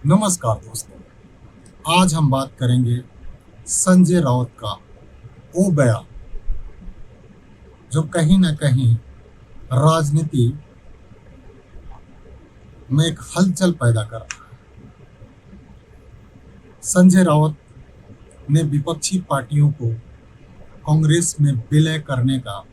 नमस्कार दोस्तों, आज हम बात करेंगे संजय राउत का वो बयान जो कहीं ना कहीं राजनीति में एक हलचल पैदा कर रहा है। संजय राउत ने विपक्षी पार्टियों को कांग्रेस में विलय करने का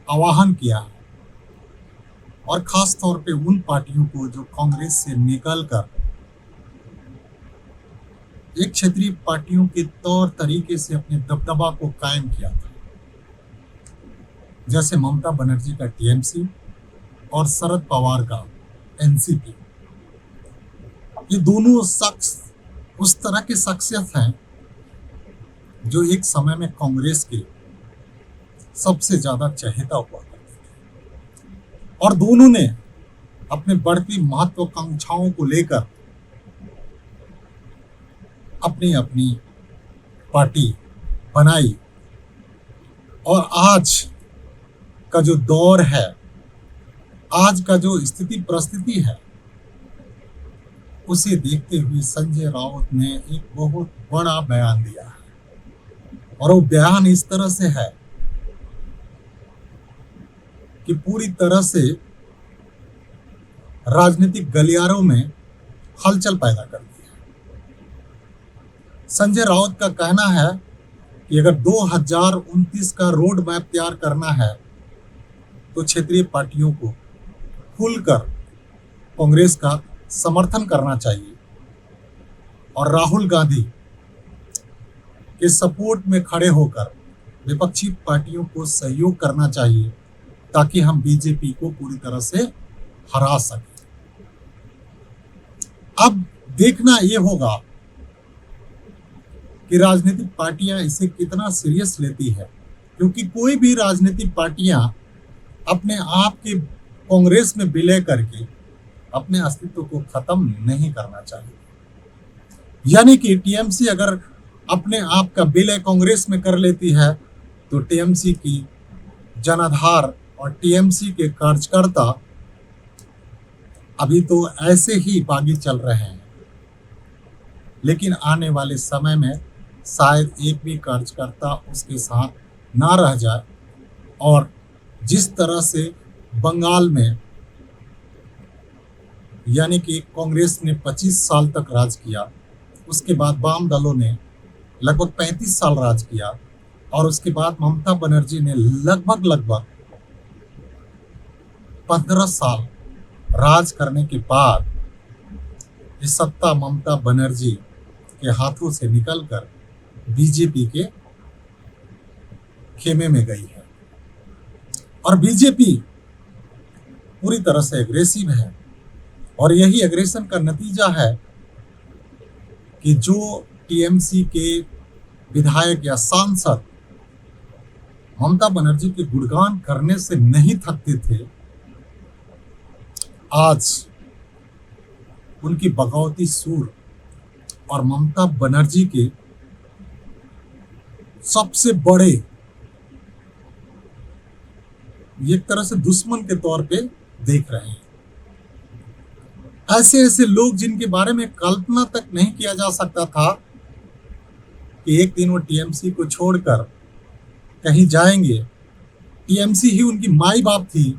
आह्वान किया है और खास तौर पे उन पार्टियों को जो कांग्रेस से निकलकर एक क्षेत्रीय पार्टियों के तौर तरीके से अपने दबदबा को कायम किया था, जैसे ममता बनर्जी का टीएमसी और शरद पवार का एनसीपी। ये दोनों शख्स उस तरह के शख्सियत हैं जो एक समय में कांग्रेस के सबसे ज्यादा चहेता हुआ करते थे और दोनों ने अपने बढ़ती महत्वाकांक्षाओं को लेकर अपनी अपनी पार्टी बनाई। और आज का जो दौर है, आज का जो स्थिति परिस्थिति है, उसे देखते हुए संजय राउत ने एक बहुत बड़ा बयान दिया है और वो बयान इस तरह से है कि पूरी तरह से राजनीतिक गलियारों में हलचल पैदा कर दी है। संजय राउत का कहना है कि अगर 2029 का रोड मैप तैयार करना है तो क्षेत्रीय पार्टियों को खुलकर कांग्रेस का समर्थन करना चाहिए और राहुल गांधी के सपोर्ट में खड़े होकर विपक्षी पार्टियों को सहयोग करना चाहिए ताकि हम बीजेपी को पूरी तरह से हरा सकें। अब देखना यह होगा कि राजनीतिक पार्टियां इसे कितना सीरियस लेती है, क्योंकि कोई भी राजनीतिक पार्टियां अपने आप के कांग्रेस में विलय करके अपने अस्तित्व को खत्म नहीं करना चाहिए। यानी कि टीएमसी अगर अपने आप का विलय कांग्रेस में कर लेती है तो टीएमसी की जनाधार और टीएमसी के कार्यकर्ता अभी तो ऐसे ही बागी चल रहे हैं, लेकिन आने वाले समय में शायद एक भी कार्यकर्ता उसके साथ ना रह जाए। और जिस तरह से बंगाल में यानी कि कांग्रेस ने 25 साल तक राज किया, उसके बाद वाम दलों ने लगभग 35 साल राज किया और उसके बाद ममता बनर्जी ने लगभग 15 साल राज करने के बाद ये सत्ता ममता बनर्जी के हाथों से निकलकर बीजेपी के खेमे में गई है और बीजेपी पूरी तरह से एग्रेसिव है। और यही एग्रेशन का नतीजा है कि जो टीएमसी के विधायक या सांसद ममता बनर्जी के गुणगान करने से नहीं थकते थे, आज उनकी बगावती सुर और ममता बनर्जी के सबसे बड़े एक तरह से दुश्मन के तौर पे देख रहे हैं। ऐसे ऐसे लोग जिनके बारे में कल्पना तक नहीं किया जा सकता था कि एक दिन वो टीएमसी को छोड़कर कहीं जाएंगे, टीएमसी ही उनकी माई बाप थी,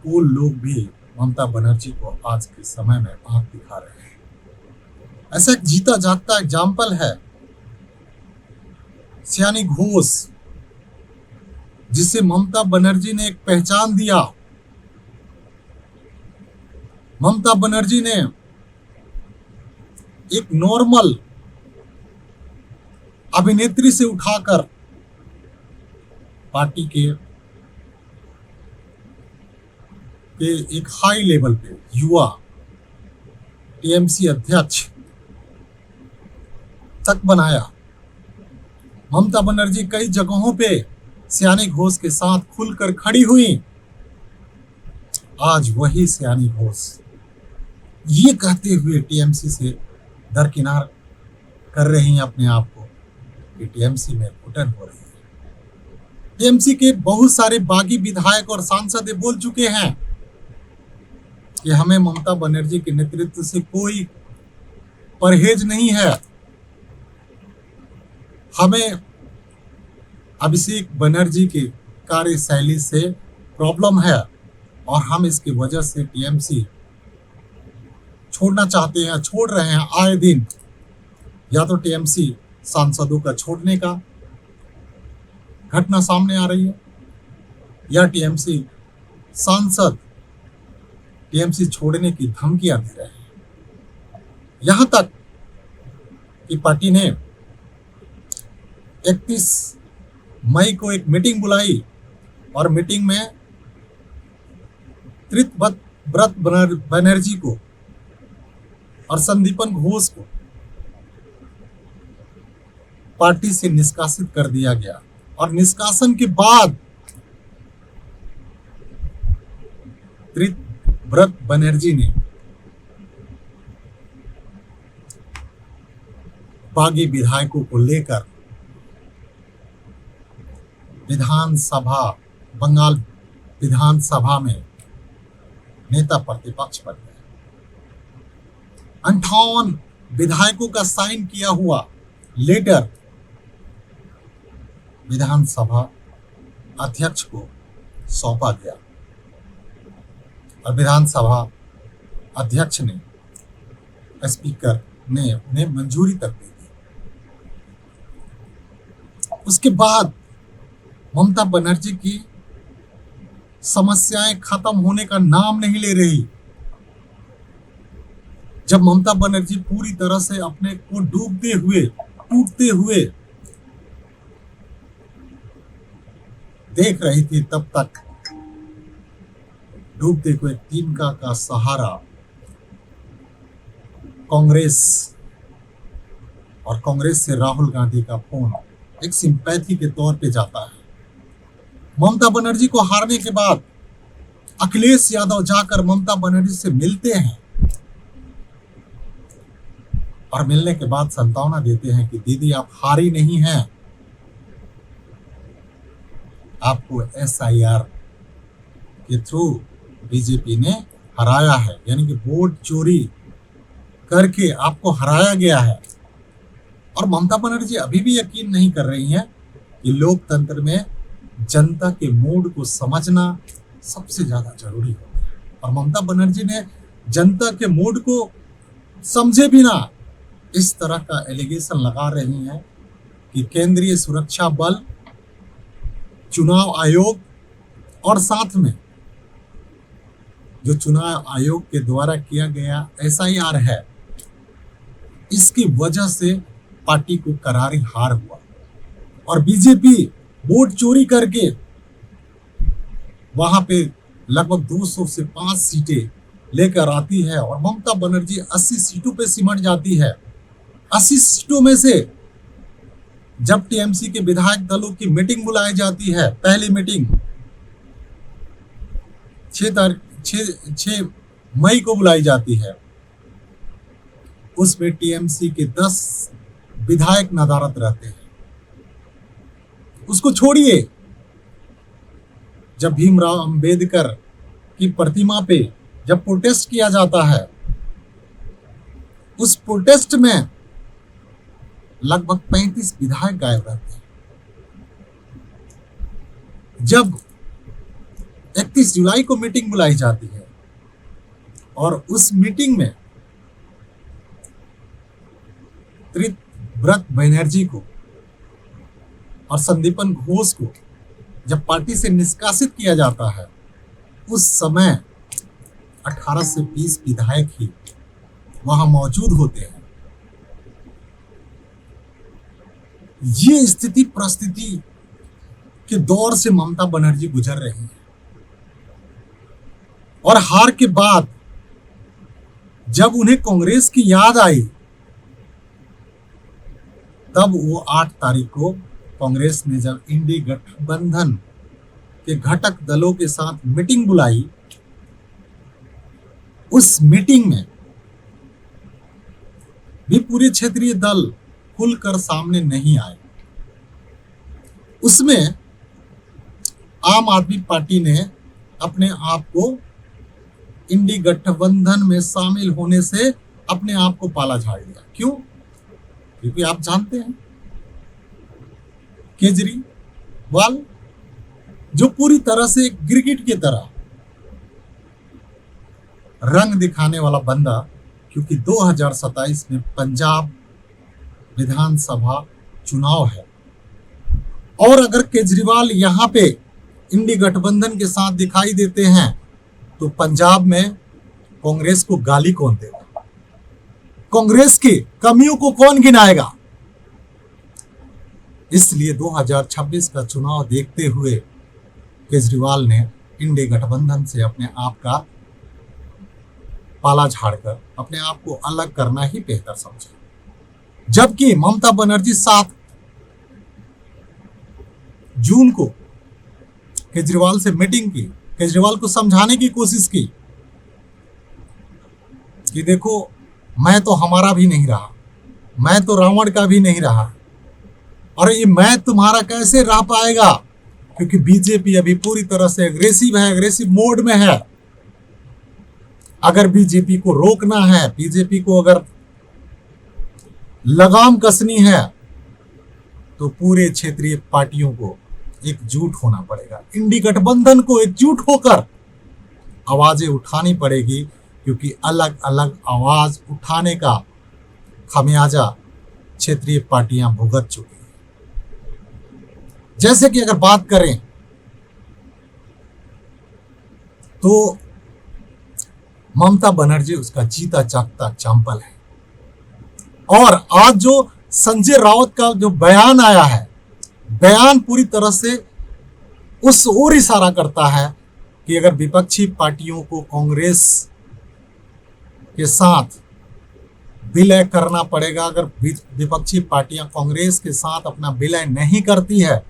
वो लोग भी ममता बनर्जी को आज के समय में आंख दिखा रहे हैं। ऐसा एक जीता जागता एग्जाम्पल है सयानी घोष, जिसे ममता बनर्जी ने एक पहचान दिया। ममता बनर्जी ने एक नॉर्मल अभिनेत्री से उठाकर पार्टी के एक हाई लेवल पे युवा टीएमसी अध्यक्ष तक बनाया। ममता बनर्जी कई जगहों पे सयानी घोष के साथ खुलकर खड़ी हुई। आज वही सयानी घोष ये कहते हुए टीएमसी से दरकिनार कर रही हैं अपने आप को कि टीएमसी में घुटन हो रही है। टीएमसी के बहुत सारे बागी विधायक और सांसद बोल चुके हैं कि हमें ममता बनर्जी के नेतृत्व से कोई परहेज नहीं है, हमें अभिषेक बनर्जी की कार्यशैली से प्रॉब्लम है और हम इसकी वजह से टीएमसी छोड़ना चाहते हैं, छोड़ रहे हैं। आए दिन या तो टीएमसी सांसदों का छोड़ने का घटना सामने आ रही है या टीएमसी सांसद टीएमसी छोड़ने की धमकियां दे रहे हैं। यहां तक कि पार्टी ने 31 मई को एक मीटिंग बुलाई और मीटिंग में ब्रत बनर्जी को और संदीपन घोष को पार्टी से निष्कासित कर दिया गया और निष्कासन के बाद ब्रत बनर्जी ने बागी विधायकों को लेकर बंगाल विधानसभा में नेता प्रतिपक्ष बन गए। 58 विधायकों का साइन किया हुआ लेटर विधानसभा अध्यक्ष को सौंपा गया और विधानसभा अध्यक्ष ने स्पीकर ने उन्हें मंजूरी तक दे दी। उसके बाद ममता बनर्जी की समस्याएं खत्म होने का नाम नहीं ले रही। जब ममता बनर्जी पूरी तरह से अपने को डूबते हुए टूटते हुए देख रही थी, तब तक डूबते हुए तिनका का सहारा कांग्रेस और कांग्रेस से राहुल गांधी का फोन एक सिंपैथी के तौर पे जाता है। ममता बनर्जी को हारने के बाद अखिलेश यादव जाकर ममता बनर्जी से मिलते हैं और मिलने के बाद सांत्वना देते हैं कि दीदी आप हारी नहीं हैं, आपको एसआईआर के थ्रू बीजेपी ने हराया है, यानी कि वोट चोरी करके आपको हराया गया है। और ममता बनर्जी अभी भी यकीन नहीं कर रही हैं कि लोकतंत्र में जनता के मूड को समझना सबसे ज्यादा जरूरी होता है। और ममता बनर्जी ने जनता के मूड को समझे बिना इस तरह का एलिगेशन लगा रही हैं कि केंद्रीय सुरक्षा बल, चुनाव आयोग और साथ में जो चुनाव आयोग के द्वारा किया गया एसआईआर है, इसकी वजह से पार्टी को करारी हार हुआ और बीजेपी वोट चोरी करके वहां पे लगभग 200 से 5 सीटें लेकर आती है और ममता बनर्जी 80 सीटों पे सिमट जाती है। 80 सीटों में से जब टीएमसी के विधायक दलों की मीटिंग बुलाई जाती है, पहली मीटिंग 6 मई को बुलाई जाती है, उसमें टीएमसी के 10 विधायक नदारत रहते हैं। उसको छोड़िए, जब भीमराव अंबेडकर की प्रतिमा पे जब प्रोटेस्ट किया जाता है, उस प्रोटेस्ट में लगभग 35 विधायक गायब रहते हैं। जब 31 जुलाई को मीटिंग बुलाई जाती है और उस मीटिंग में ब्रत बनर्जी को और संदीपन घोष को जब पार्टी से निष्कासित किया जाता है, उस समय 18 से 20 विधायक ही वहां मौजूद होते हैं। ये स्थिति परिस्थिति के दौर से ममता बनर्जी गुजर रही है और हार के बाद जब उन्हें कांग्रेस की याद आई, तब वो 8 तारीख को कांग्रेस ने जब इंडी गठबंधन के घटक दलों के साथ मीटिंग बुलाई, उस मीटिंग में भी पूरे क्षेत्रीय दल खुलकर सामने नहीं आए। उसमें आम आदमी पार्टी ने अपने आप को इंडी गठबंधन में शामिल होने से अपने आप को पाला झाड़ दिया। क्यों? क्योंकि आप जानते हैं केजरीवाल जो पूरी तरह से गिरगिट की तरह रंग दिखाने वाला बंदा, क्योंकि 2027 में पंजाब विधानसभा चुनाव है और अगर केजरीवाल यहां पे इंडी गठबंधन के साथ दिखाई देते हैं तो पंजाब में कांग्रेस को गाली कौन देगा? कांग्रेस की कमियों को कौन गिनाएगा? इसलिए 2026 का चुनाव देखते हुए केजरीवाल ने इंडी गठबंधन से अपने आप का पाला झाड़कर अपने आप को अलग करना ही बेहतर समझा। जबकि ममता बनर्जी 7 जून को केजरीवाल से मीटिंग की, केजरीवाल को समझाने की कोशिश की कि देखो मैं तो हमारा भी नहीं रहा, मैं तो रावण का भी नहीं रहा, और ये मैं तुम्हारा कैसे रह पाएगा? क्योंकि बीजेपी अभी पूरी तरह से एग्रेसिव है, एग्रेसिव मोड में है। अगर बीजेपी को रोकना है, बीजेपी को अगर लगाम कसनी है तो पूरे क्षेत्रीय पार्टियों को एकजुट होना पड़ेगा। इंडी गठबंधन को एकजुट होकर आवाजें उठानी पड़ेगी, क्योंकि अलग अलग आवाज उठाने का खमियाजा क्षेत्रीय पार्टियां भुगत चुकी हैं। जैसे कि अगर बात करें तो ममता बनर्जी उसका जीता जागता एग्जाम्पल है। और आज जो संजय राउत का जो बयान आया है, बयान पूरी तरह से उस ओर इशारा करता है कि अगर विपक्षी पार्टियों को कांग्रेस के साथ विलय करना पड़ेगा, अगर विपक्षी पार्टियां कांग्रेस के साथ अपना विलय नहीं करती है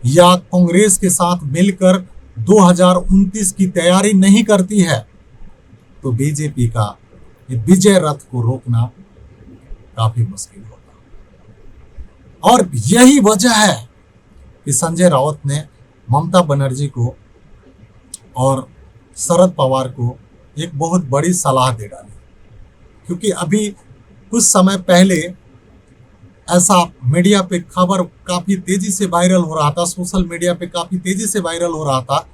या कांग्रेस के साथ मिलकर 2029 की तैयारी नहीं करती है तो बीजेपी का ये विजय रथ को रोकना काफी मुश्किल होगा। और यही वजह है कि संजय राउत ने ममता बनर्जी को और शरद पवार को एक बहुत बड़ी सलाह दे डाली, क्योंकि अभी कुछ समय पहले ऐसा मीडिया पे खबर काफी तेजी से वायरल हो रहा था, सोशल मीडिया पे काफी तेजी से वायरल हो रहा था,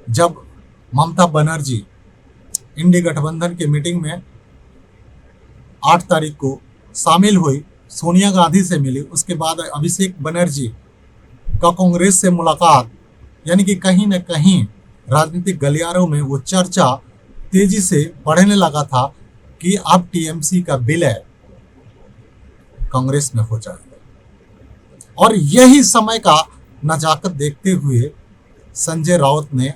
जब ममता बनर्जी इंडी गठबंधन के मीटिंग में 8 तारीख को शामिल हुई, सोनिया गांधी से मिली, उसके बाद अभिषेक बनर्जी का कांग्रेस से मुलाकात, यानी कि कहीं न कहीं राजनीतिक गलियारों में वो चर्चा तेजी से बढ़ने लगा था कि अब टीएमसी का विलय कांग्रेस में हो जाएगा। और यही समय का नजाकत देखते हुए संजय राउत ने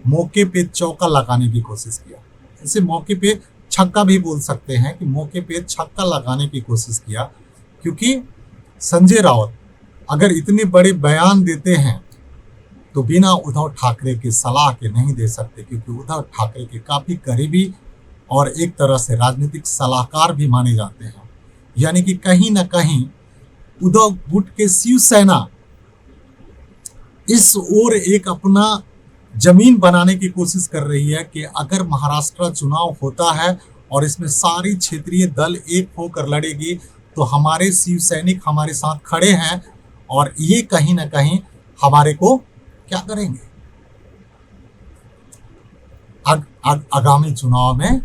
मौके पे चौका लगाने की कोशिश किया। इसे मौके पे छक्का भी बोल सकते हैं कि मौके पे छक्का लगाने की कोशिश किया, क्योंकि संजय राउत अगर इतने बड़े बयान देते हैं तो बिना उद्धव ठाकरे की सलाह के नहीं दे सकते, क्योंकि उद्धव ठाकरे के काफी करीबी और एक तरह से राजनीतिक सलाहकार भी माने जाते हैं। यानी कि कहीं ना कहीं उद्धव गुट के शिवसेना इस ओर एक अपना जमीन बनाने की कोशिश कर रही है कि अगर महाराष्ट्र चुनाव होता है और इसमें सारी क्षेत्रीय दल एक होकर लड़ेगी तो हमारे शिव सैनिक हमारे साथ खड़े हैं और ये कहीं ना कहीं हमारे को क्या करेंगे, आगामी चुनाव में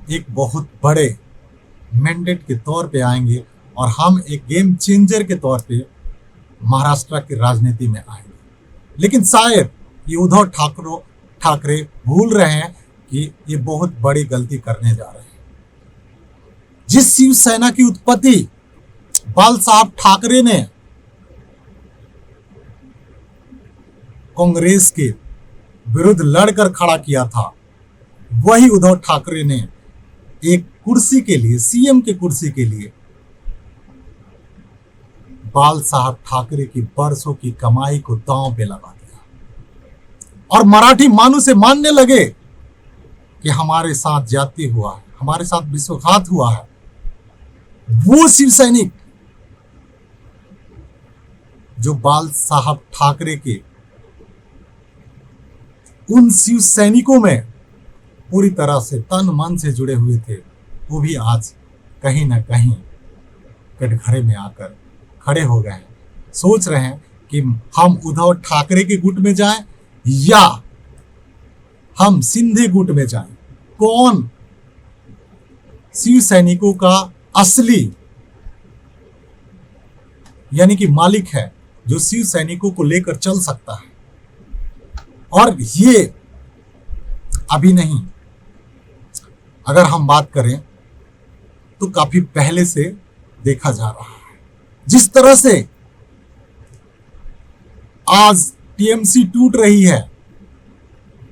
एक बहुत बड़े मैंडेट के तौर पे आएंगे और हम एक गेम चेंजर के तौर पे महाराष्ट्र की राजनीति में आएंगे। लेकिन शायद ये उद्धव ठाकरे भूल रहे हैं कि ये बहुत बड़ी गलती करने जा रहे हैं। जिस शिवसेना की उत्पत्ति बाल साहब ठाकरे ने कांग्रेस के विरुद्ध लड़कर खड़ा किया था, वही उद्धव ठाकरे ने एक कुर्सी के लिए, सीएम की कुर्सी के लिए बाल साहब ठाकरे की बरसों की कमाई को दांव पे लगा दिया और मराठी मानू से मानने लगे कि हमारे साथ जाति हुआ है, हमारे साथ विश्वघात हुआ है। वो शिव सैनिक जो बाल साहब ठाकरे के उन शिव सैनिकों में पूरी तरह से तन मन से जुड़े हुए थे, वो भी आज कहीं ना कहीं कटघरे में आकर खड़े हो गए हैं। सोच रहे हैं कि हम उद्धव ठाकरे के गुट में जाएं या हम सिंधे गुट में जाएं। कौन शिव सैनिकों का असली यानी कि मालिक है, जो शिव सैनिकों को लेकर चल सकता है। और ये अभी नहीं, अगर हम बात करें तो काफी पहले से देखा जा रहा है। जिस तरह से आज टीएमसी टूट रही है,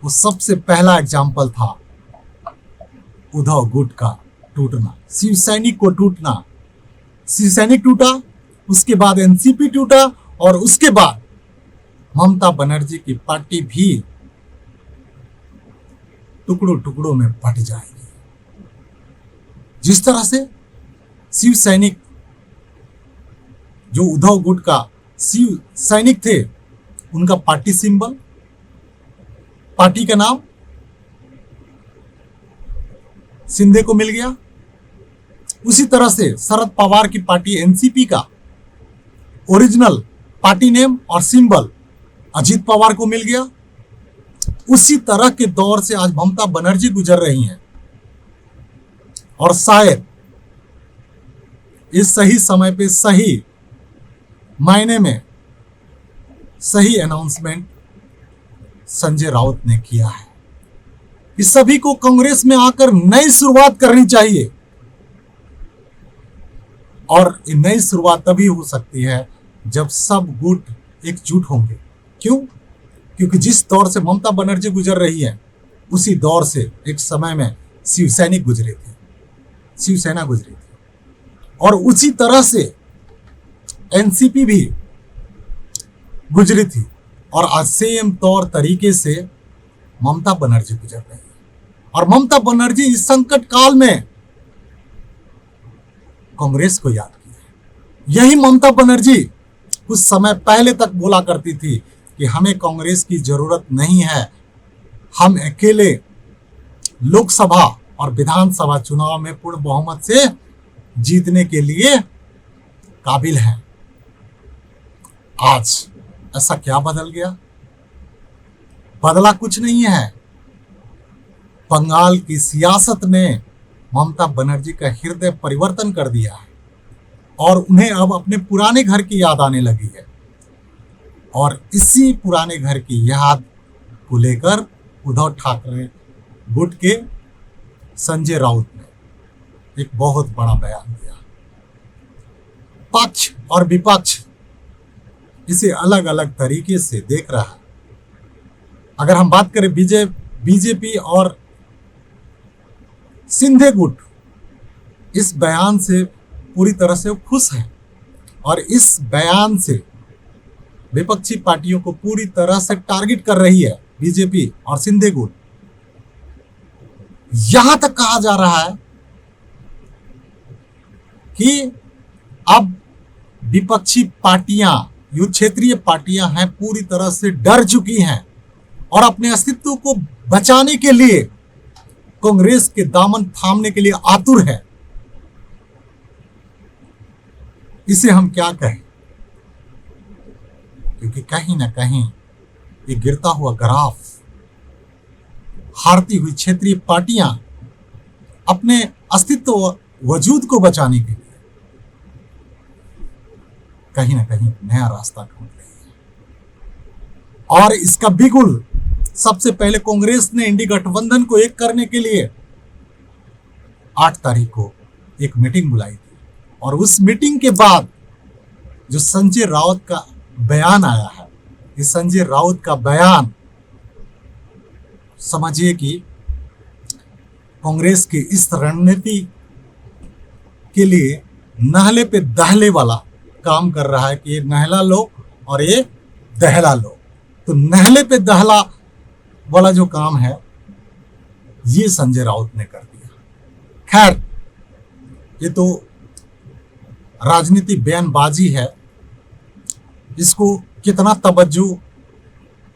वो सबसे पहला एग्जाम्पल था उद्धव गुट का टूटना, शिव सैनिक को टूटना। शिव सैनिक टूटा, उसके बाद एनसीपी टूटा, और उसके बाद ममता बनर्जी की पार्टी भी टुकड़ों टुकड़ों में बट जाएगी। जिस तरह से शिव सैनिक, जो उद्धव गुट का शिव सैनिक थे, उनका पार्टी सिंबल, पार्टी का नाम सिंधे को मिल गया। उसी तरह से शरद पवार की पार्टी एनसीपी का ओरिजिनल पार्टी नेम और सिंबल अजीत पवार को मिल गया। उसी तरह के दौर से आज ममता बनर्जी गुजर रही हैं, और शायद इस सही समय पे सही मायने में सही अनाउंसमेंट संजय राउत ने किया है। इस सभी को कांग्रेस में आकर नई शुरुआत करनी चाहिए, और नई शुरुआत तभी हो सकती है जब सब गुट एकजुट होंगे। क्यों? क्योंकि जिस दौर से ममता बनर्जी गुजर रही है, उसी दौर से एक समय में शिव सैनिक गुजरे थे, शिवसेना गुजरी थी, और उसी तरह से एनसीपी भी गुजरी थी, और आज सेम तौर तरीके से ममता बनर्जी गुजर रही है। और ममता बनर्जी इस संकट काल में कांग्रेस को याद किया। यही ममता बनर्जी कुछ समय पहले तक बोला करती थी कि हमें कांग्रेस की जरूरत नहीं है, हम अकेले लोकसभा और विधानसभा चुनाव में पूर्ण बहुमत से जीतने के लिए काबिल हैं। आज ऐसा क्या बदल गया? बदला कुछ नहीं है। बंगाल की सियासत ने ममता बनर्जी का हृदय परिवर्तन कर दिया है, और उन्हें अब अपने पुराने घर की याद आने लगी है। और इसी पुराने घर की याद को लेकर उद्धव ठाकरे गुट के संजय राउत ने एक बहुत बड़ा बयान दिया। पक्ष और विपक्ष इसे अलग अलग तरीके से देख रहा है। अगर हम बात करें बीजेपी और सिंधे गुट, इस बयान से पूरी तरह से खुश हैं, और इस बयान से विपक्षी पार्टियों को पूरी तरह से टारगेट कर रही है बीजेपी और सिंधे गुट। यहां तक कहा जा रहा है कि अब विपक्षी पार्टियां, जो क्षेत्रीय पार्टियां हैं, पूरी तरह से डर चुकी हैं और अपने अस्तित्व को बचाने के लिए कांग्रेस के दामन थामने के लिए आतुर है। इसे हम क्या कहें? क्योंकि कहीं ना कहीं ये गिरता हुआ ग्राफ, हारती हुई क्षेत्रीय पार्टियां अपने अस्तित्व वजूद को बचाने के लिए कहीं ना कहीं नया रास्ता ढूंढ रही है। और इसका बिगुल सबसे पहले कांग्रेस ने इंडी गठबंधन को एक करने के लिए 8 तारीख को एक मीटिंग बुलाई थी, और उस मीटिंग के बाद जो संजय राउत का बयान आया है, इस संजय राउत का बयान समझिए कि कांग्रेस की इस रणनीति के लिए नहले पे दहले वाला काम कर रहा है कि ये नहला लो और ये दहला लो। तो नहले पे दहला वाला जो काम है, ये संजय राउत ने कर दिया। खैर, ये तो राजनीति बयानबाजी है, इसको कितना तवज्जो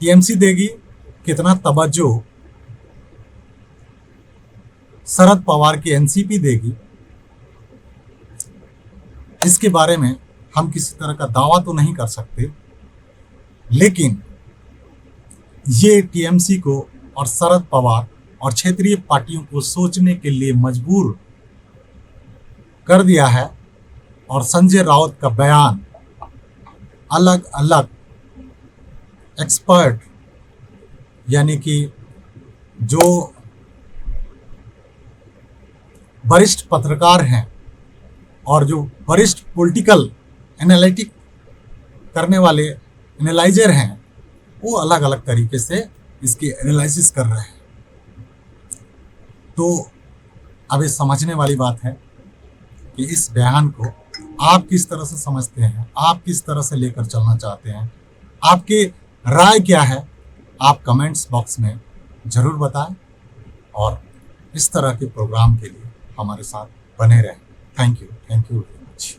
टीएमसी देगी, कितना तवज्जो शरद पवार की एनसीपी देगी, इसके बारे में हम किसी तरह का दावा तो नहीं कर सकते, लेकिन ये टीएमसी को और शरद पवार और क्षेत्रीय पार्टियों को सोचने के लिए मजबूर कर दिया है। और संजय राउत का बयान, अलग अलग एक्सपर्ट यानी कि जो वरिष्ठ पत्रकार हैं और जो वरिष्ठ पॉलिटिकल एनालिटिक करने वाले एनालाइजर हैं, वो अलग अलग तरीके से इसकी एनालिसिस कर रहे हैं। तो अब ये समझने वाली बात है कि इस बयान को आप किस तरह से समझते हैं, आप किस तरह से लेकर चलना चाहते हैं, आपकी राय क्या है, आप कमेंट्स बॉक्स में ज़रूर बताएं और इस तरह के प्रोग्राम के लिए हमारे साथ बने रहें। Thank you.